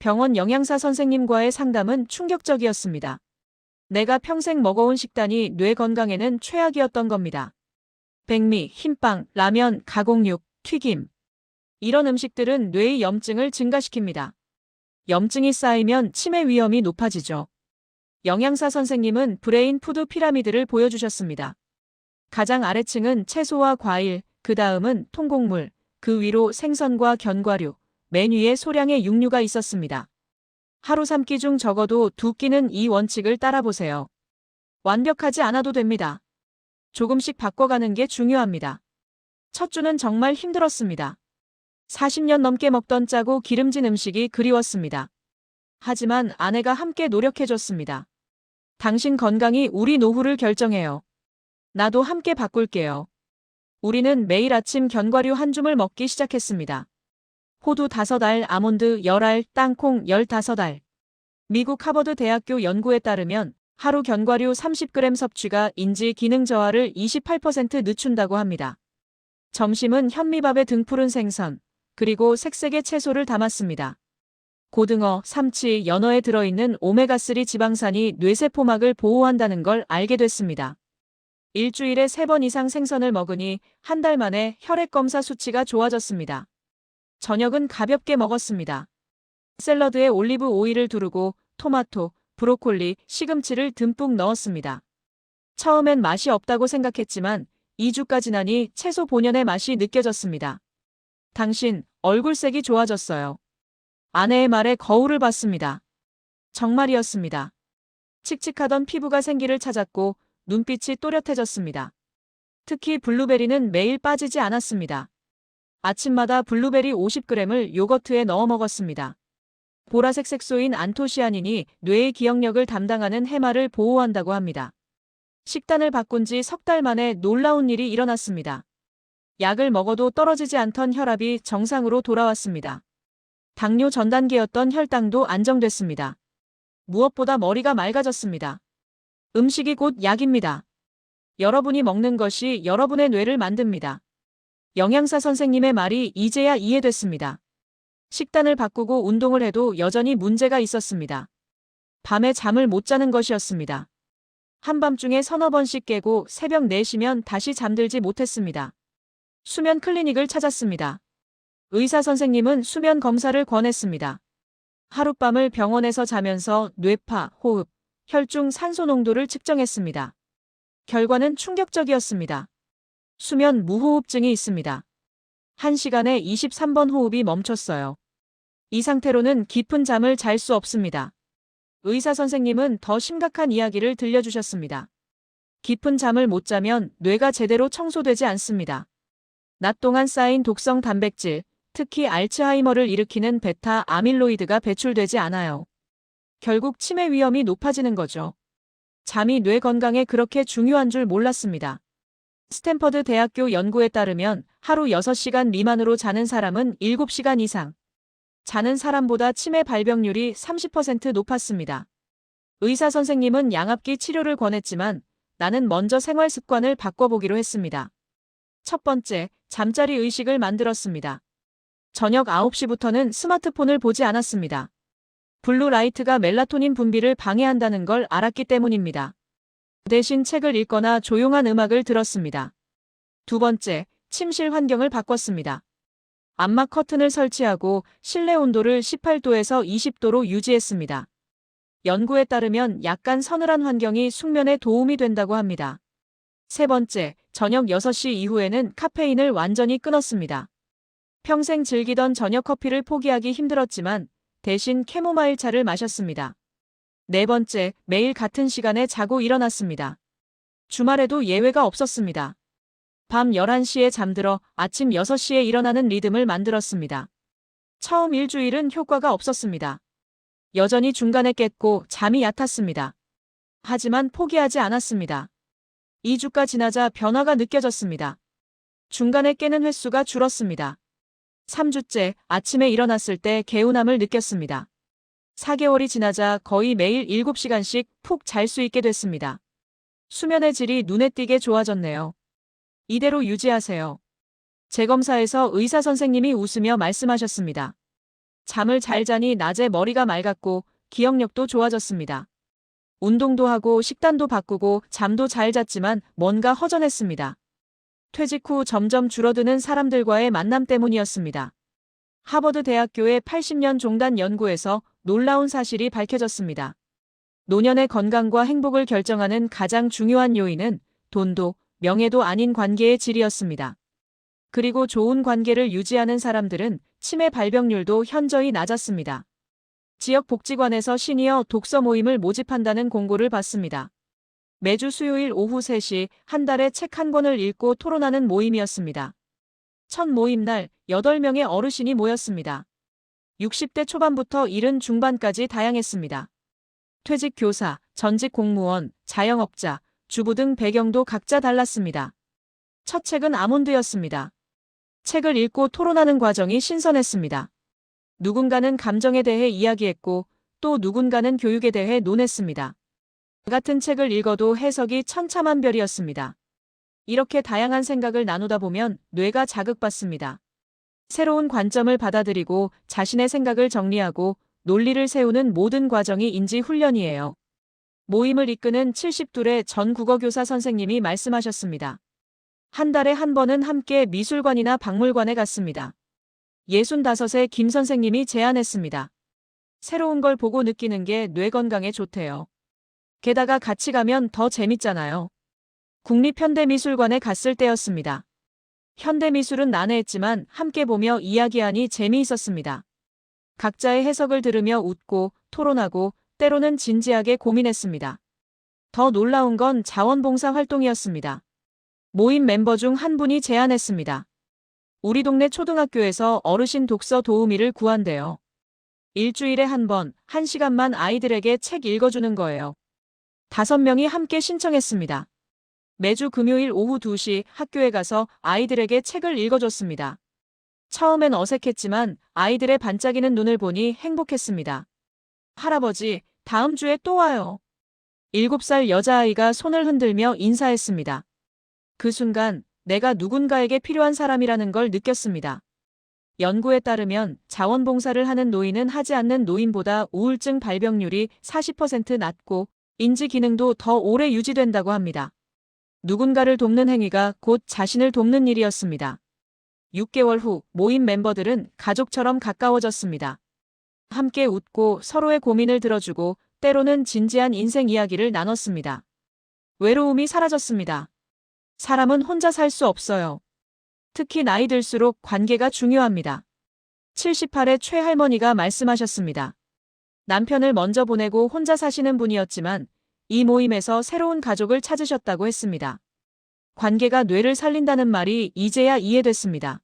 병원 영양사 선생님과의 상담은 충격적이었습니다. 내가 평생 먹어온 식단이 뇌 건강에는 최악이었던 겁니다. 백미, 흰빵, 라면, 가공육, 튀김. 이런 음식들은 뇌의 염증을 증가시킵니다. 염증이 쌓이면 치매 위험이 높아지죠. 영양사 선생님은 브레인 푸드 피라미드를 보여주셨습니다. 가장 아래층은 채소와 과일, 그 다음은 통곡물, 그 위로 생선과 견과류, 맨 위에 소량의 육류가 있었습니다. 하루 3끼 중 적어도 2끼는 이 원칙을 따라보세요. 완벽하지 않아도 됩니다. 조금씩 바꿔가는 게 중요합니다. 첫 주는 정말 힘들었습니다. 40년 넘게 먹던 짜고 기름진 음식이 그리웠습니다. 하지만 아내가 함께 노력해줬습니다. 당신 건강이 우리 노후를 결정해요. 나도 함께 바꿀게요. 우리는 매일 아침 견과류 한 줌을 먹기 시작했습니다. 호두 5알, 아몬드 10알, 땅콩 15알. 미국 하버드 대학교 연구에 따르면 하루 견과류 30g 섭취가 인지 기능 저하를 28% 늦춘다고 합니다. 점심은 현미밥에 등푸른 생선, 그리고 색색의 채소를 담았습니다. 고등어, 삼치, 연어에 들어있는 오메가3 지방산이 뇌세포막을 보호한다는 걸 알게 됐습니다. 일주일에 3번 이상 생선을 먹으니 한 달 만에 혈액검사 수치가 좋아졌습니다. 저녁은 가볍게 먹었습니다. 샐러드에 올리브 오일을 두르고 토마토, 브로콜리, 시금치를 듬뿍 넣었습니다. 처음엔 맛이 없다고 생각했지만 2주가 지나니 채소 본연의 맛이 느껴졌습니다. 당신, 얼굴색이 좋아졌어요. 아내의 말에 거울을 봤습니다. 정말이었습니다. 칙칙하던 피부가 생기를 찾았고 눈빛이 또렷해졌습니다. 특히 블루베리는 매일 빠지지 않았습니다. 아침마다 블루베리 50g을 요거트에 넣어 먹었습니다. 보라색 색소인 안토시아닌이 뇌의 기억력을 담당하는 해마를 보호한다고 합니다. 식단을 바꾼 지 석 달 만에 놀라운 일이 일어났습니다. 약을 먹어도 떨어지지 않던 혈압이 정상으로 돌아왔습니다. 당뇨 전 단계였던 혈당도 안정됐습니다. 무엇보다 머리가 맑아졌습니다. 음식이 곧 약입니다. 여러분이 먹는 것이 여러분의 뇌를 만듭니다. 영양사 선생님의 말이 이제야 이해됐습니다. 식단을 바꾸고 운동을 해도 여전히 문제가 있었습니다. 밤에 잠을 못 자는 것이었습니다. 한밤중에 서너 번씩 깨고 새벽 4시면 다시 잠들지 못했습니다. 수면 클리닉을 찾았습니다. 의사 선생님은 수면 검사를 권했습니다. 하룻밤을 병원에서 자면서 뇌파, 호흡, 혈중 산소 농도를 측정했습니다. 결과는 충격적이었습니다. 수면 무호흡증이 있습니다. 1시간에 23번 호흡이 멈췄어요. 이 상태로는 깊은 잠을 잘 수 없습니다. 의사 선생님은 더 심각한 이야기를 들려주셨습니다. 깊은 잠을 못 자면 뇌가 제대로 청소되지 않습니다. 낮 동안 쌓인 독성 단백질, 특히 알츠하이머를 일으키는 베타 아밀로이드가 배출되지 않아요. 결국 치매 위험이 높아지는 거죠. 잠이 뇌 건강에 그렇게 중요한 줄 몰랐습니다. 스탠퍼드 대학교 연구에 따르면 하루 6시간 미만으로 자는 사람은 7시간 이상 자는 사람보다 치매 발병률이 30% 높았습니다. 의사 선생님은 양압기 치료를 권했지만 나는 먼저 생활 습관을 바꿔보기로 했습니다. 첫 번째, 잠자리 의식을 만들었습니다. 저녁 9시부터는 스마트폰을 보지 않았습니다. 블루라이트가 멜라토닌 분비를 방해한다는 걸 알았기 때문입니다. 대신 책을 읽거나 조용한 음악을 들었습니다. 두 번째, 침실 환경을 바꿨습니다. 암막 커튼을 설치하고 실내 온도를 18도에서 20도로 유지했습니다. 연구에 따르면 약간 서늘한 환경이 숙면에 도움이 된다고 합니다. 세 번째, 저녁 6시 이후에는 카페인을 완전히 끊었습니다. 평생 즐기던 저녁 커피를 포기하기 힘들었지만 대신 캐모마일 차를 마셨습니다. 네 번째, 매일 같은 시간에 자고 일어났습니다. 주말에도 예외가 없었습니다. 밤 11시에 잠들어 아침 6시에 일어나는 리듬을 만들었습니다. 처음 일주일은 효과가 없었습니다. 여전히 중간에 깼고 잠이 얕았습니다. 하지만 포기하지 않았습니다. 2주가 지나자 변화가 느껴졌습니다. 중간에 깨는 횟수가 줄었습니다. 3주째 아침에 일어났을 때 개운함을 느꼈습니다. 4개월이 지나자 거의 매일 7시간씩 푹 잘 수 있게 됐습니다. 수면의 질이 눈에 띄게 좋아졌네요. 이대로 유지하세요. 재검사에서 의사 선생님이 웃으며 말씀하셨습니다. 잠을 잘 자니 낮에 머리가 맑았고 기억력도 좋아졌습니다. 운동도 하고 식단도 바꾸고 잠도 잘 잤지만 뭔가 허전했습니다. 퇴직 후 점점 줄어드는 사람들과의 만남 때문이었습니다. 하버드 대학교의 80년 종단 연구에서 놀라운 사실이 밝혀졌습니다. 노년의 건강과 행복을 결정하는 가장 중요한 요인은 돈도 명예도 아닌 관계의 질이었습니다. 그리고 좋은 관계를 유지하는 사람들은 치매 발병률도 현저히 낮았습니다. 지역복지관에서 시니어 독서 모임을 모집한다는 공고를 받습니다. 매주 수요일 오후 3시 한 달에 책 한 권을 읽고 토론하는 모임이었습니다. 첫 모임 날 8명의 어르신이 모였습니다. 60대 초반부터 70 중반까지 다양했습니다. 퇴직 교사, 전직 공무원, 자영업자, 주부 등 배경도 각자 달랐습니다. 첫 책은 아몬드였습니다. 책을 읽고 토론하는 과정이 신선했습니다. 누군가는 감정에 대해 이야기했고 또 누군가는 교육에 대해 논했습니다. 같은 책을 읽어도 해석이 천차만별이었습니다. 이렇게 다양한 생각을 나누다 보면 뇌가 자극받습니다. 새로운 관점을 받아들이고 자신의 생각을 정리하고 논리를 세우는 모든 과정이 인지 훈련이에요. 모임을 이끄는 72의 전 국어교사 선생님이 말씀하셨습니다. 한 달에 한 번은 함께 미술관이나 박물관에 갔습니다. 65의 김 선생님이 제안했습니다. 새로운 걸 보고 느끼는 게 뇌 건강에 좋대요. 게다가 같이 가면 더 재밌잖아요. 국립현대미술관에 갔을 때였습니다. 현대미술은 난해했지만 함께 보며 이야기하니 재미있었습니다. 각자의 해석을 들으며 웃고 토론하고 때로는 진지하게 고민했습니다. 더 놀라운 건 자원봉사 활동이었습니다. 모임 멤버 중 한 분이 제안했습니다. 우리 동네 초등학교에서 어르신 독서 도우미를 구한대요. 일주일에 한 번, 1시간만 아이들에게 책 읽어주는 거예요. 5명이 함께 신청했습니다. 매주 금요일 오후 2시 학교에 가서 아이들에게 책을 읽어줬습니다. 처음엔 어색했지만 아이들의 반짝이는 눈을 보니 행복했습니다. 할아버지, 다음 주에 또 와요. 7살 여자아이가 손을 흔들며 인사했습니다. 그 순간 내가 누군가에게 필요한 사람이라는 걸 느꼈습니다. 연구에 따르면 자원봉사를 하는 노인은 하지 않는 노인보다 우울증 발병률이 40% 낮고 인지 기능도 더 오래 유지된다고 합니다. 누군가를 돕는 행위가 곧 자신을 돕는 일이었습니다. 6개월 후 모임 멤버들은 가족처럼 가까워졌습니다. 함께 웃고 서로의 고민을 들어주고 때로는 진지한 인생 이야기를 나눴습니다. 외로움이 사라졌습니다. 사람은 혼자 살 수 없어요. 특히 나이 들수록 관계가 중요합니다. 78의 최할머니가 말씀하셨습니다. 남편을 먼저 보내고 혼자 사시는 분이었지만 이 모임에서 새로운 가족을 찾으셨다고 했습니다. 관계가 뇌를 살린다는 말이 이제야 이해됐습니다.